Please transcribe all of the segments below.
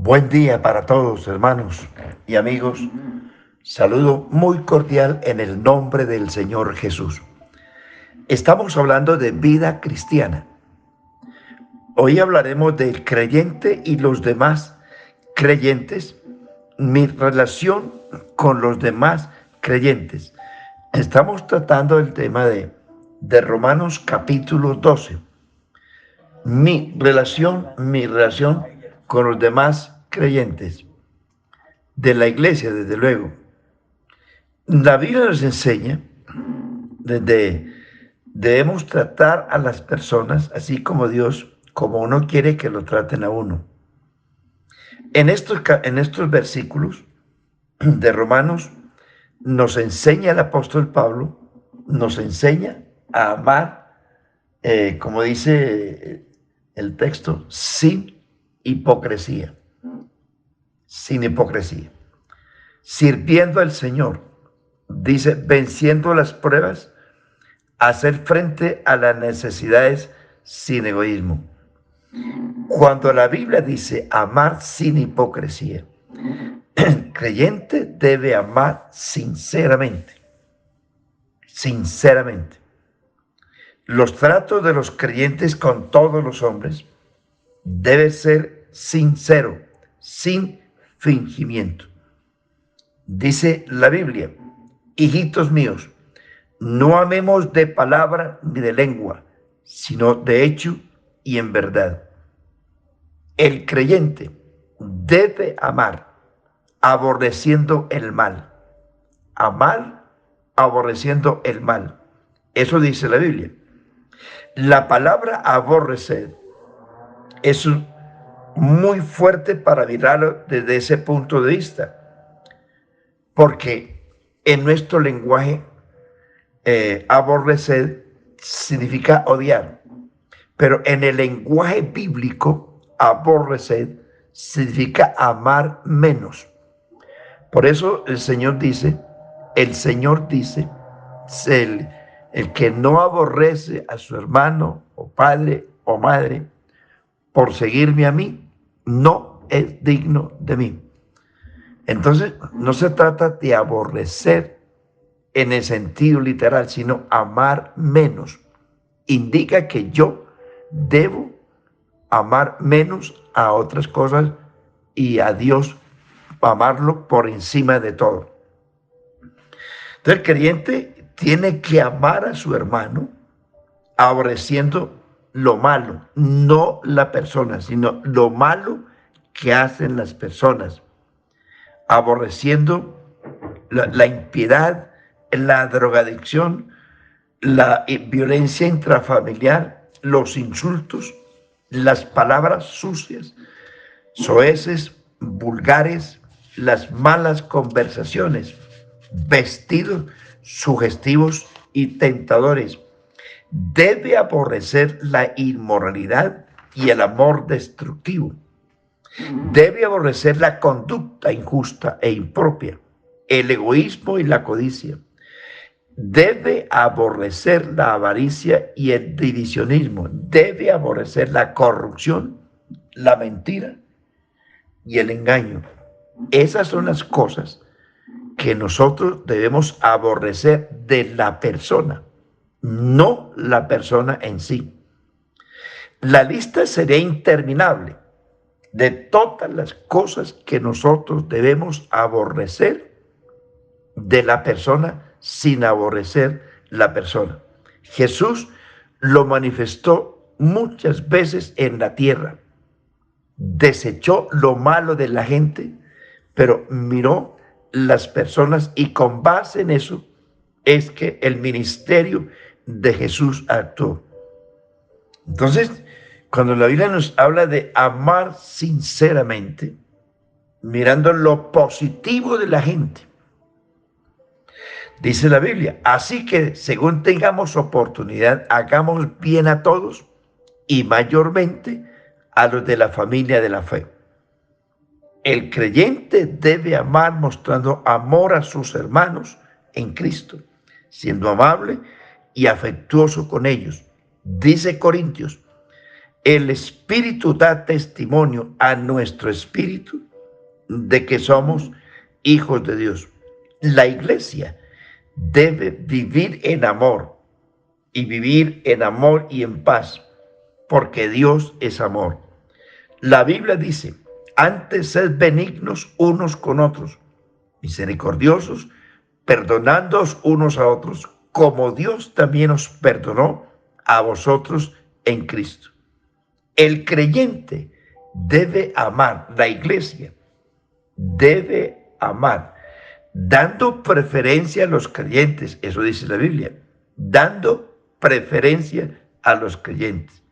Buen día para todos, hermanos y amigos. Saludo muy cordial en el nombre del Señor Jesús. Estamos hablando de vida cristiana. Hoy hablaremos del creyente y los demás creyentes, mi relación con los demás creyentes. Estamos tratando el tema de Romanos capítulo 12. Mi relación con los demás creyentes de la iglesia, desde luego. La Biblia nos enseña desde debemos tratar a las personas así como Dios, como uno quiere que lo traten a uno. En estos versículos de Romanos nos enseña el apóstol Pablo, nos enseña a amar, como dice el texto, sin hipocresía. Sin hipocresía. Sirviendo al Señor, dice, venciendo las pruebas, hacer frente a las necesidades sin egoísmo. Cuando la Biblia dice amar sin hipocresía, el creyente debe amar sinceramente. Sinceramente. Los tratos de los creyentes con todos los hombres debe ser sincero, sin fingimiento. Dice la Biblia, hijitos míos, no amemos de palabra ni de lengua, sino de hecho y en verdad. El creyente debe amar aborreciendo el mal. Amar aborreciendo el mal. Eso dice la Biblia. La palabra aborrecer es muy fuerte para mirarlo desde ese punto de vista. Porque en nuestro lenguaje aborrecer significa odiar, pero en el lenguaje bíblico aborrecer significa amar menos. Por eso el Señor dice, el que no aborrece a su hermano o padre o madre por seguirme a mí, no es digno de mí. Entonces, no se trata de aborrecer en el sentido literal, sino amar menos. Indica que yo debo amar menos a otras cosas y a Dios, amarlo por encima de todo. Entonces, el creyente tiene que amar a su hermano aborreciendo lo malo, no la persona, sino lo malo que hacen las personas. Aborreciendo la impiedad, la drogadicción, la violencia intrafamiliar, los insultos, las palabras sucias, soeces, vulgares, las malas conversaciones, vestidos sugestivos y tentadores. Debe aborrecer la inmoralidad y el amor destructivo. Debe aborrecer la conducta injusta e impropia, el egoísmo y la codicia. Debe aborrecer la avaricia y el divisionismo. Debe aborrecer la corrupción, la mentira y el engaño. Esas son las cosas que nosotros debemos aborrecer de la persona, no la persona en sí. La lista sería interminable de todas las cosas que nosotros debemos aborrecer de la persona sin aborrecer la persona. Jesús lo manifestó muchas veces en la tierra. Desechó lo malo de la gente, pero miró las personas y con base en eso es que el ministerio de Jesús actuó. Entonces, cuando la Biblia nos habla de amar sinceramente, mirando lo positivo de la gente, dice la Biblia, así que según tengamos oportunidad, hagamos bien a todos y mayormente a los de la familia de la fe. El creyente debe amar mostrando amor a sus hermanos en Cristo, siendo amable y afectuoso con ellos. Dice Corintios, El Espíritu da testimonio a nuestro espíritu de que somos hijos de Dios. La iglesia debe vivir en amor y vivir en amor y en paz, porque Dios es amor. La Biblia dice, antes sed benignos unos con otros, misericordiosos, perdonándoos unos a otros, como Dios también os perdonó a vosotros en Cristo. El creyente debe amar, la iglesia debe amar, dando preferencia a los creyentes, eso dice la Biblia, dando preferencia a los creyentes.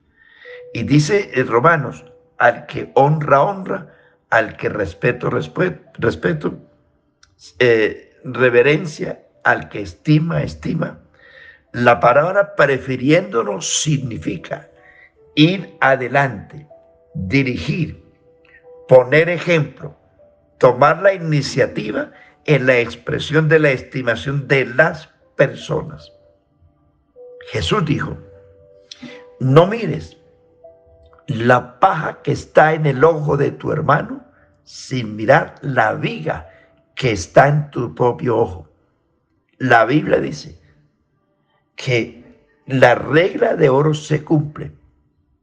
Y dice en Romanos, al que honra, honra, al que respeto, respeto, reverencia, al que estima, estima. La palabra prefiriéndonos significa ir adelante, dirigir, poner ejemplo, tomar la iniciativa en la expresión de la estimación de las personas. Jesús dijo, no mires la paja que está en el ojo de tu hermano sin mirar la viga que está en tu propio ojo. La Biblia dice que la regla de oro se cumple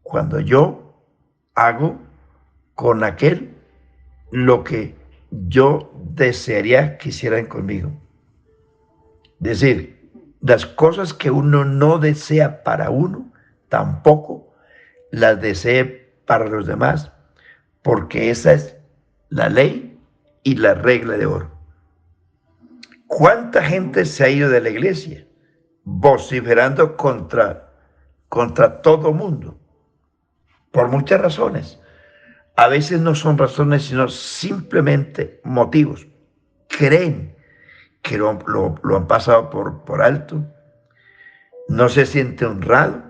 cuando yo hago con aquel lo que yo desearía que hicieran conmigo. Es decir, las cosas que uno no desea para uno, tampoco las desee para los demás, porque esa es la ley y la regla de oro. ¿Cuánta gente se ha ido de la iglesia vociferando contra todo mundo? Por muchas razones. A veces no son razones, sino simplemente motivos. Creen que lo han pasado por alto, no se siente honrado,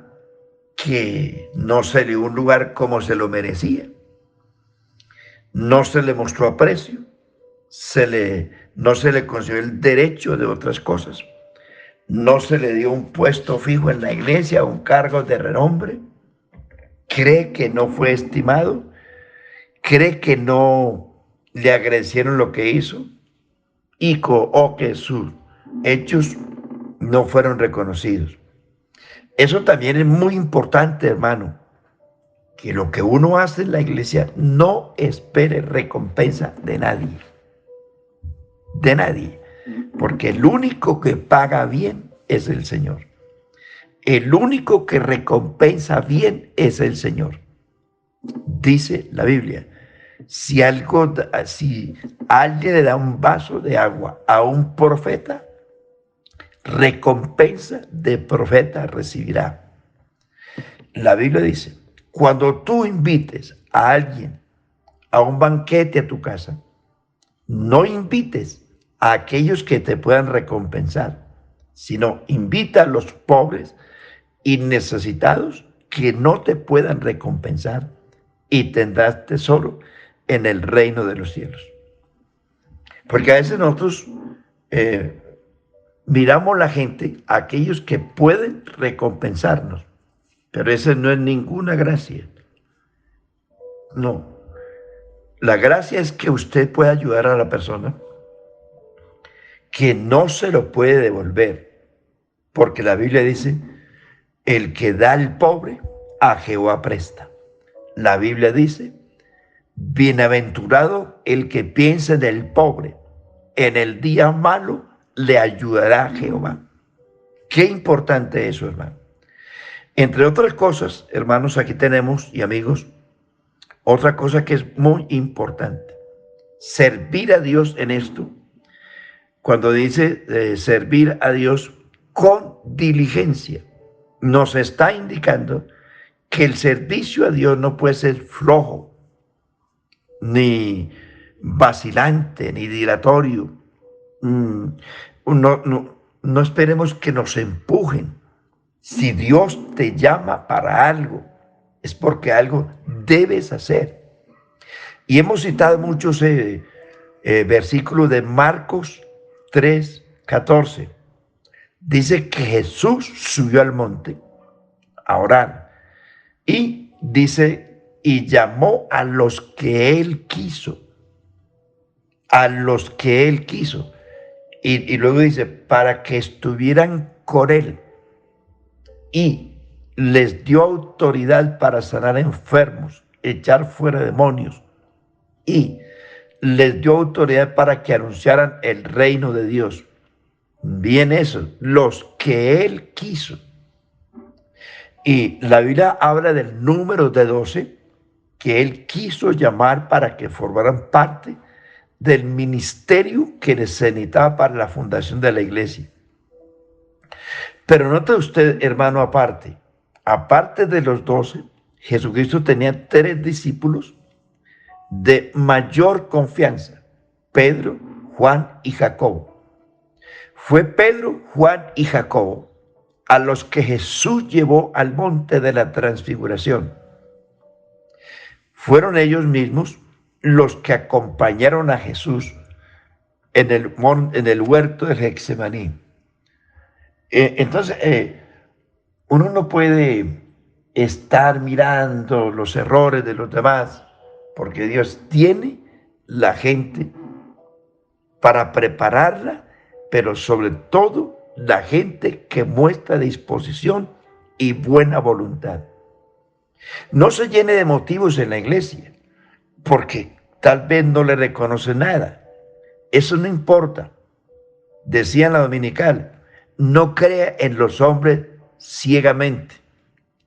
que no se le dio un lugar como se lo merecía, no se le mostró aprecio, no se le concedió el derecho de otras cosas, no se le dio un puesto fijo en la iglesia, un cargo de renombre, cree que no fue estimado, cree que no le agradecieron lo que hizo o que sus hechos no fueron reconocidos. Eso también es muy importante, hermano, que lo que uno hace en la iglesia no espere recompensa de nadie. De nadie. Porque el único que paga bien es el Señor. El único que recompensa bien es el Señor. Dice la Biblia, si alguien le da un vaso de agua a un profeta, recompensa de profeta recibirá. La Biblia dice, cuando tú invites a alguien a un banquete a tu casa, no invites a aquellos que te puedan recompensar, sino invita a los pobres y necesitados que no te puedan recompensar, y tendrás tesoro en el reino de los cielos. Porque a veces nosotros miramos la gente, aquellos que pueden recompensarnos, pero esa no es ninguna gracia. No. La gracia es que usted pueda ayudar a la persona que no se lo puede devolver, porque la Biblia dice, el que da al pobre, a Jehová presta. La Biblia dice, bienaventurado el que piense del pobre, en el día malo le ayudará Jehová. Qué importante eso, hermano. Entre otras cosas, hermanos, aquí tenemos, y amigos, otra cosa que es muy importante. Servir a Dios en esto, cuando dice servir a Dios con diligencia, nos está indicando que el servicio a Dios no puede ser flojo, ni vacilante, ni dilatorio. No esperemos que nos empujen. Si Dios te llama para algo, es porque algo debes hacer. Y hemos citado muchos versículos de Marcos 3:14. Dice que Jesús subió al monte a orar y dice, y llamó a los que él quiso, a los que él quiso. Y luego dice, para que estuvieran con él, y les dio autoridad para sanar enfermos, echar fuera demonios, y les dio autoridad para que anunciaran el reino de Dios. Bien eso, los que él quiso. Y la Biblia habla del número de 12 que él quiso llamar para que formaran parte del ministerio que necesitaba para la fundación de la iglesia. Pero note usted, hermano, aparte de los 12, Jesucristo tenía 3 discípulos de mayor confianza: Pedro, Juan y Jacobo. Fue Pedro, Juan y Jacobo a los que Jesús llevó al monte de la transfiguración. Fueron ellos mismos los que acompañaron a Jesús en el huerto de Getsemaní. Entonces, uno no puede estar mirando los errores de los demás, porque Dios tiene la gente para prepararla, pero sobre todo la gente que muestra disposición y buena voluntad. No se llene de motivos en la iglesia, porque tal vez no le reconoce nada. Eso no importa. Decía en la dominical, no crea en los hombres ciegamente,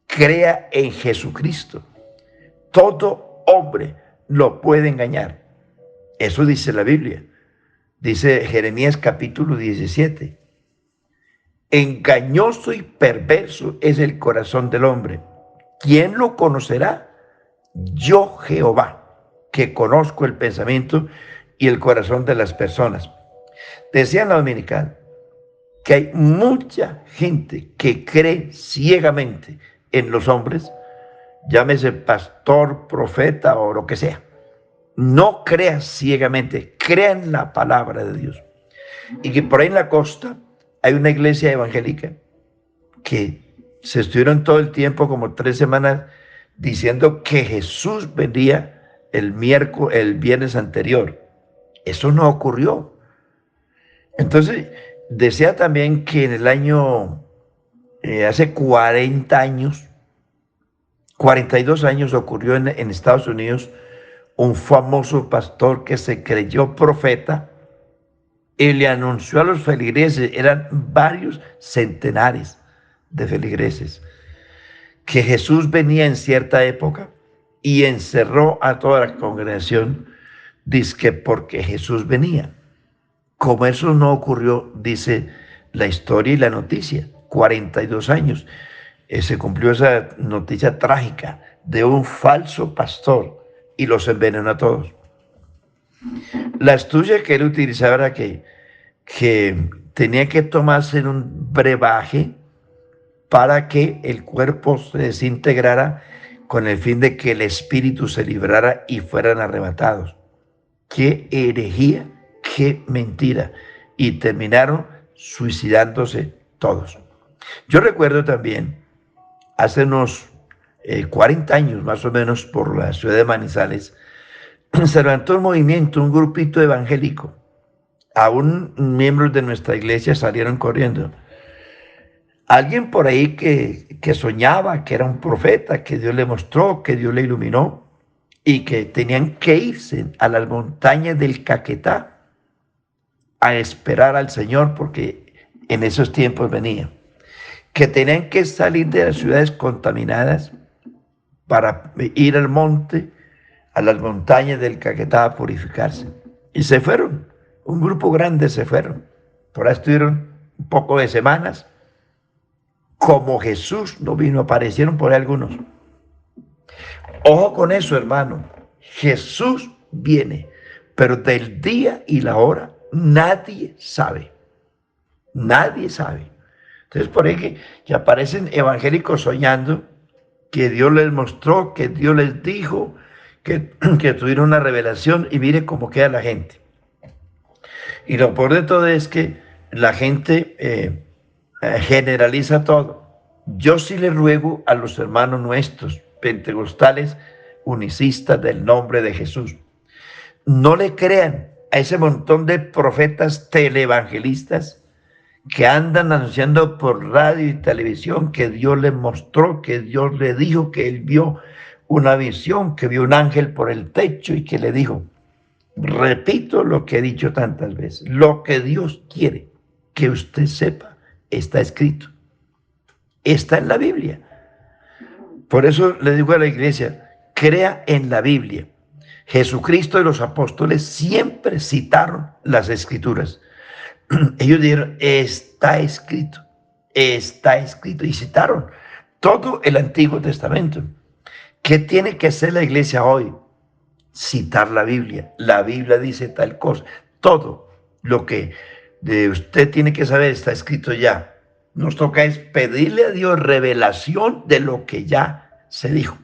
crea en Jesucristo. Todo hombre lo puede engañar. Eso dice la Biblia. Dice Jeremías capítulo 17. Engañoso y perverso es el corazón del hombre. ¿Quién lo conocerá? Yo, Jehová, que conozco el pensamiento y el corazón de las personas. Decía en la dominical que hay mucha gente que cree ciegamente en los hombres, llámese pastor, profeta o lo que sea. No crea ciegamente, crea en la palabra de Dios. Y que por ahí en la costa hay una iglesia evangélica que se estuvieron todo el tiempo, como 3 semanas, diciendo que Jesús venía el viernes anterior. Eso no ocurrió. Entonces, decía también que en el año, hace 40 años, 42 años, ocurrió en Estados Unidos un famoso pastor que se creyó profeta y le anunció a los feligreses, eran varios centenares de feligreses, que Jesús venía en cierta época y encerró a toda la congregación, dizque porque Jesús venía. Como eso no ocurrió, dice la historia y la noticia, 42 años, se cumplió esa noticia trágica de un falso pastor y los envenenó a todos. La astucia que él utilizaba era que tenía que tomarse un brebaje para que el cuerpo se desintegrara con el fin de que el espíritu se librara y fueran arrebatados. ¡Qué herejía! ¡Qué mentira! Y terminaron suicidándose todos. Yo recuerdo también, hace unos 40 años más o menos, por la ciudad de Manizales, se levantó un movimiento, un grupito evangélico. Aún miembros de nuestra iglesia salieron corriendo. Alguien por ahí que soñaba que era un profeta, que Dios le mostró, que Dios le iluminó, y que tenían que irse a las montañas del Caquetá a esperar al Señor, porque en esos tiempos venía. Que tenían que salir de las ciudades contaminadas para ir al monte, a las montañas del Caquetá a purificarse. Y se fueron, un grupo grande se fueron. Por ahí estuvieron un poco de semanas. Como Jesús no vino, aparecieron por ahí algunos. Ojo con eso, hermano. Jesús viene, pero del día y la hora nadie sabe. Nadie sabe. Entonces, por ahí que aparecen evangélicos soñando que Dios les mostró, que Dios les dijo, que tuvieron una revelación, y mire cómo queda la gente. Y lo peor de todo es que la gente generaliza todo. Yo sí le ruego a los hermanos nuestros, pentecostales unicistas del nombre de Jesús. No le crean a ese montón de profetas televangelistas que andan anunciando por radio y televisión que Dios le mostró, que Dios le dijo, que él vio una visión, que vio un ángel por el techo y que le dijo. Repito lo que he dicho tantas veces, lo que Dios quiere que usted sepa está escrito, está en la Biblia. Por eso le digo a la iglesia, crea en la Biblia. Jesucristo y los apóstoles siempre citaron las escrituras. Ellos dijeron, está escrito, y citaron todo el Antiguo Testamento. ¿Qué tiene que hacer la iglesia hoy? Citar la Biblia. La Biblia dice tal cosa. Todo lo que usted tiene que saber está escrito ya. Nos toca es pedirle a Dios revelación de lo que ya se dijo.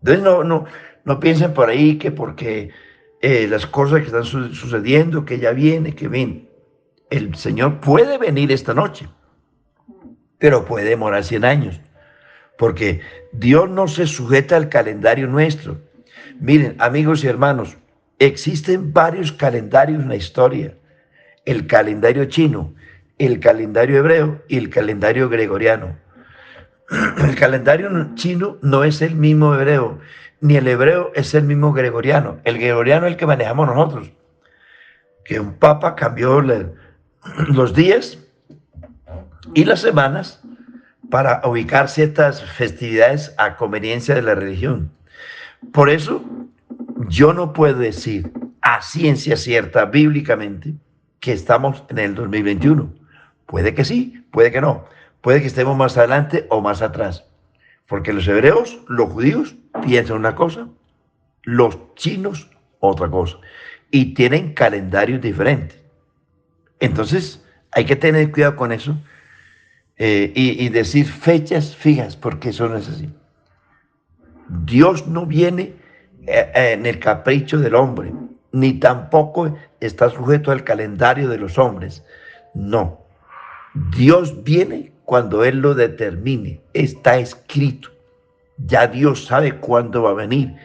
Entonces no piensen por ahí que porque las cosas que están sucediendo, que ya viene, que viene. El Señor puede venir esta noche, pero puede demorar 100 años, porque Dios no se sujeta al calendario nuestro. Miren, amigos y hermanos, existen varios calendarios en la historia. El calendario chino, el calendario hebreo y el calendario gregoriano. El calendario chino no es el mismo hebreo, ni el hebreo es el mismo gregoriano. El gregoriano es el que manejamos nosotros, que un papa cambió los días y las semanas para ubicar ciertas festividades a conveniencia de la religión. Por eso yo no puedo decir a ciencia cierta bíblicamente que estamos en el 2021. Puede que sí, puede que no. Puede que estemos más adelante o más atrás. Porque los hebreos, los judíos, piensan una cosa, los chinos otra cosa. Y tienen calendarios diferentes. Entonces hay que tener cuidado con eso y decir fechas fijas, porque eso no es así. Dios no viene en el capricho del hombre, ni tampoco está sujeto al calendario de los hombres. No. Dios viene cuando Él lo determine. Está escrito. Ya Dios sabe cuándo va a venir.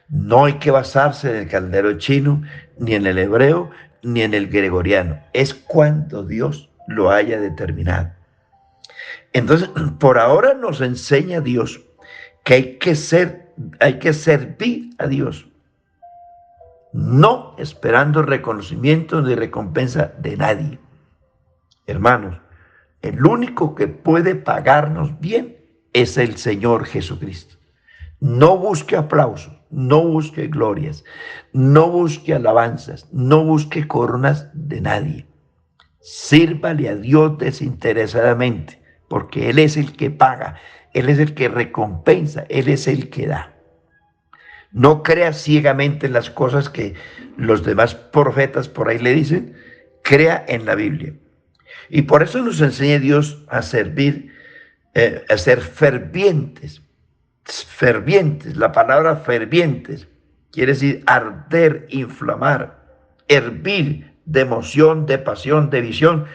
No hay que basarse en el calendario chino, ni en el hebreo, ni en el gregoriano. Es cuando Dios lo haya determinado. Entonces, por ahora nos enseña Dios que hay que servir a Dios, no esperando reconocimiento ni recompensa de nadie. Hermanos, el único que puede pagarnos bien es el Señor Jesucristo. No busque aplausos, no busque glorias, no busque alabanzas, no busque coronas de nadie. Sírvale a Dios desinteresadamente, porque Él es el que paga, Él es el que recompensa, Él es el que da. No crea ciegamente en las cosas que los demás profetas por ahí le dicen, crea en la Biblia. Y por eso nos enseña Dios a servir, a ser fervientes. Fervientes, la palabra fervientes quiere decir arder, inflamar, hervir de emoción, de pasión, de visión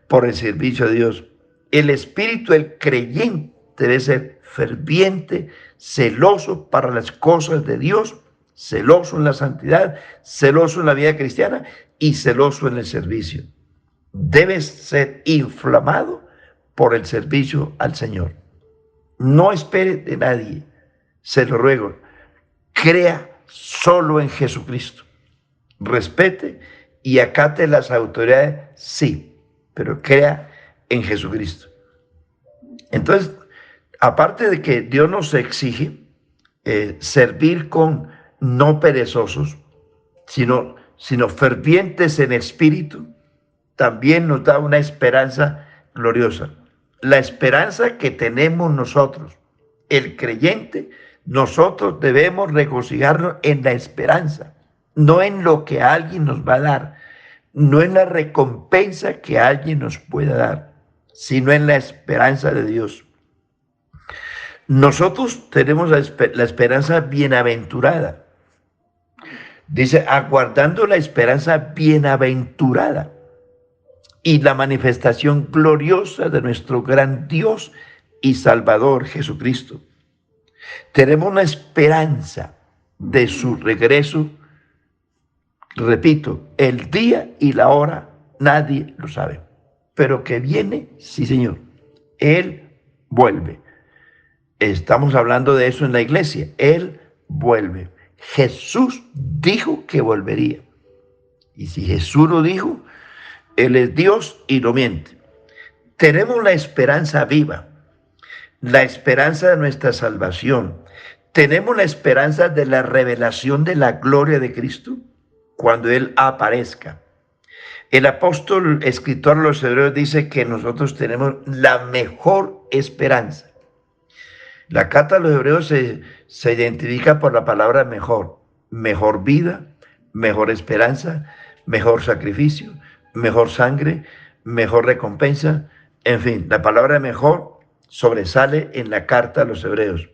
por el servicio a Dios. El espíritu del creyente debe ser ferviente, celoso para las cosas de Dios, celoso en la santidad, celoso en la vida cristiana y celoso en el servicio. Debe ser inflamado por el servicio al Señor. No espere de nadie, se lo ruego. Crea solo en Jesucristo. Respete y acate las autoridades, sí, pero crea en Jesucristo. Entonces, aparte de que Dios nos exige servir con no perezosos, sino fervientes en espíritu, también nos da una esperanza gloriosa. La esperanza que tenemos nosotros, el creyente, nosotros debemos regocijarnos en la esperanza, no en lo que alguien nos va a dar, no en la recompensa que alguien nos pueda dar, sino en la esperanza de Dios. Nosotros tenemos la esperanza bienaventurada. Dice, aguardando la esperanza bienaventurada y la manifestación gloriosa de nuestro gran Dios y Salvador Jesucristo. Tenemos una esperanza de su regreso. Repito, el día y la hora nadie lo sabe, pero que viene, sí Señor, Él vuelve. Estamos hablando de eso en la iglesia, Él vuelve. Jesús dijo que volvería. Y si Jesús lo dijo, Él es Dios y no miente. Tenemos la esperanza viva, la esperanza de nuestra salvación. Tenemos la esperanza de la revelación de la gloria de Cristo cuando Él aparezca. El apóstol escritor a los Hebreos dice que nosotros tenemos la mejor esperanza. La carta a los Hebreos se identifica por la palabra mejor. Mejor vida, mejor esperanza, mejor sacrificio, mejor sangre, mejor recompensa. En fin, la palabra mejor sobresale en la carta a los Hebreos.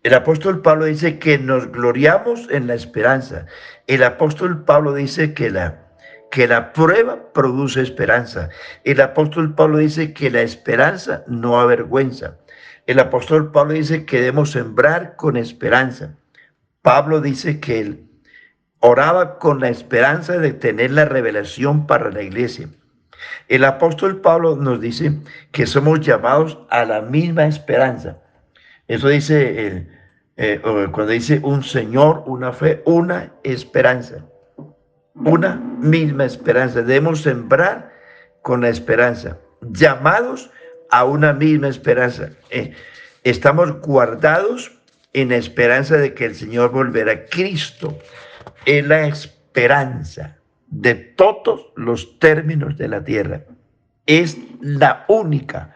El apóstol Pablo dice que nos gloriamos en la esperanza. El apóstol Pablo dice que la prueba produce esperanza. El apóstol Pablo dice que la esperanza no avergüenza. El apóstol Pablo dice que debemos sembrar con esperanza. Pablo dice que él oraba con la esperanza de tener la revelación para la iglesia. El apóstol Pablo nos dice que somos llamados a la misma esperanza. Eso dice cuando dice un Señor, una fe, una esperanza. Una misma esperanza. Debemos sembrar con la esperanza. Llamados a una misma esperanza. Estamos guardados en la esperanza de que el Señor volverá. Cristo es la esperanza de todos los términos de la tierra. Es la única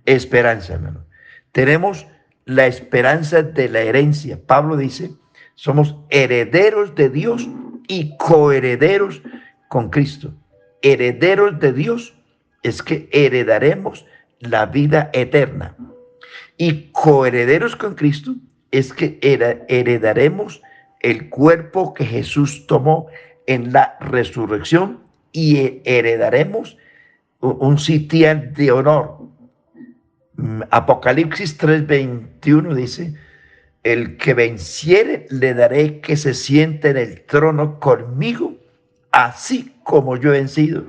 esperanza, hermano. Tenemos la esperanza de la herencia. Pablo dice, somos herederos de Dios y coherederos con Cristo. Herederos de Dios es que heredaremos la vida eterna. Y coherederos con Cristo es que heredaremos el cuerpo que Jesús tomó en la resurrección y heredaremos un sitial de honor. Apocalipsis 3:21 dice, el que venciere le daré que se siente en el trono conmigo, así como yo he vencido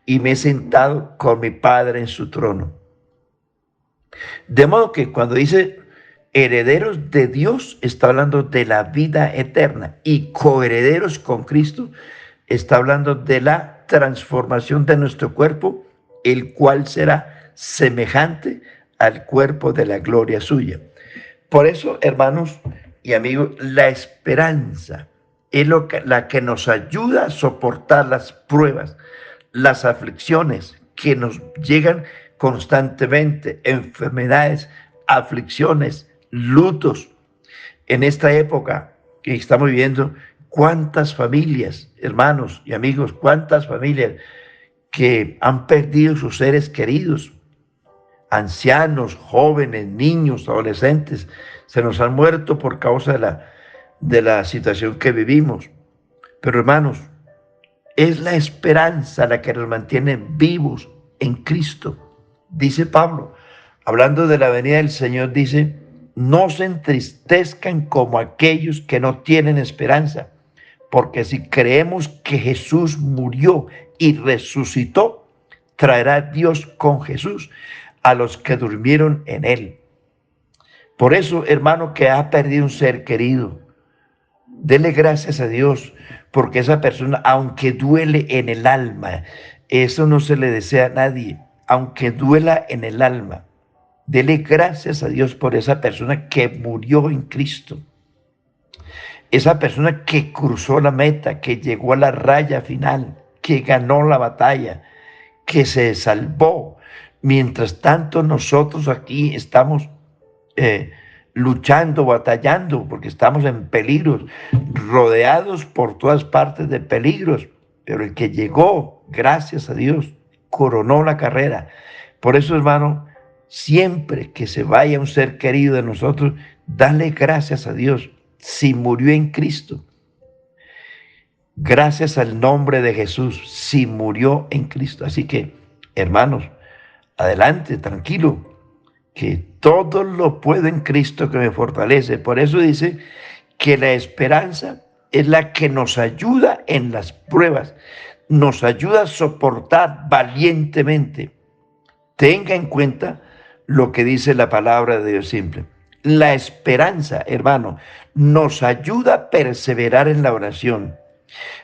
y me he sentado con mi Padre en su trono. De modo que cuando dice herederos de Dios, está hablando de la vida eterna, y coherederos con Cristo está hablando de la transformación de nuestro cuerpo, el cual será semejante al cuerpo de la gloria suya. Por eso, hermanos y amigos, la esperanza es la que nos ayuda a soportar las pruebas, las aflicciones que nos llegan constantemente, enfermedades, aflicciones, lutos. En esta época que estamos viviendo, cuántas familias, hermanos y amigos, cuántas familias que han perdido sus seres queridos, ancianos, jóvenes, niños, adolescentes, se nos han muerto por causa de la situación que vivimos. Pero hermanos, es la esperanza la que nos mantiene vivos en Cristo. Dice Pablo, hablando de la venida del Señor, dice, no se entristezcan como aquellos que no tienen esperanza, porque si creemos que Jesús murió y resucitó, traerá Dios con Jesús a los que durmieron en él. Por eso, hermano, que ha perdido un ser querido, dele gracias a Dios, porque esa persona, aunque duele en el alma, eso no se le desea a nadie, aunque duela en el alma, dele gracias a Dios por esa persona que murió en Cristo. Esa persona que cruzó la meta, que llegó a la raya final, que ganó la batalla, que se salvó. Mientras tanto, nosotros aquí estamos luchando, batallando, porque estamos en peligros, rodeados por todas partes de peligros. Pero el que llegó, gracias a Dios, coronó la carrera. Por eso, hermano, siempre que se vaya un ser querido de nosotros, dale gracias a Dios. Si murió en Cristo, gracias al nombre de Jesús, si murió en Cristo. Así que, hermanos, adelante, tranquilo. que todo lo puedo en Cristo que me fortalece. Por eso dice que la esperanza es la que nos ayuda en las pruebas, nos ayuda a soportar valientemente. Tenga en cuenta lo que dice la palabra de Dios simple. La esperanza, hermano, nos ayuda a perseverar en la oración.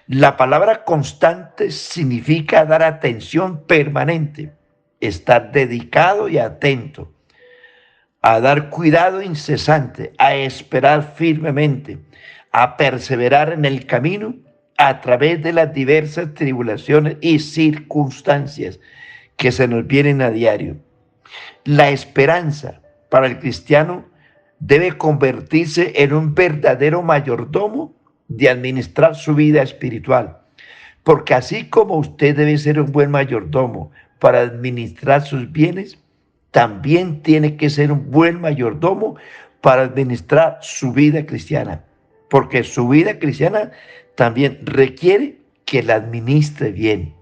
La palabra constante significa dar atención permanente, estar dedicado y atento, a dar cuidado incesante, a esperar firmemente, a perseverar en el camino a través de las diversas tribulaciones y circunstancias que se nos vienen a diario. La esperanza para el cristiano debe convertirse en un verdadero mayordomo de administrar su vida espiritual, porque así como usted debe ser un buen mayordomo para administrar sus bienes, también tiene que ser un buen mayordomo para administrar su vida cristiana, porque su vida cristiana también requiere que la administre bien.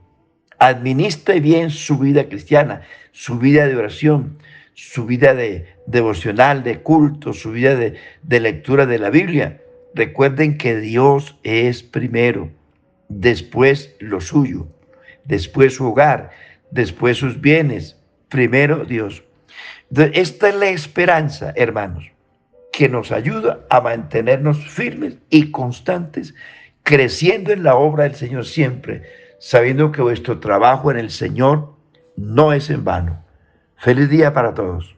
Administre bien su vida cristiana, su vida de oración, su vida de devocional, de culto, su vida de lectura de la Biblia. Recuerden que Dios es primero, después lo suyo, después su hogar, después sus bienes, primero Dios. Entonces, esta es la esperanza, hermanos, que nos ayuda a mantenernos firmes y constantes, creciendo en la obra del Señor siempre, sabiendo que vuestro trabajo en el Señor no es en vano. Feliz día para todos.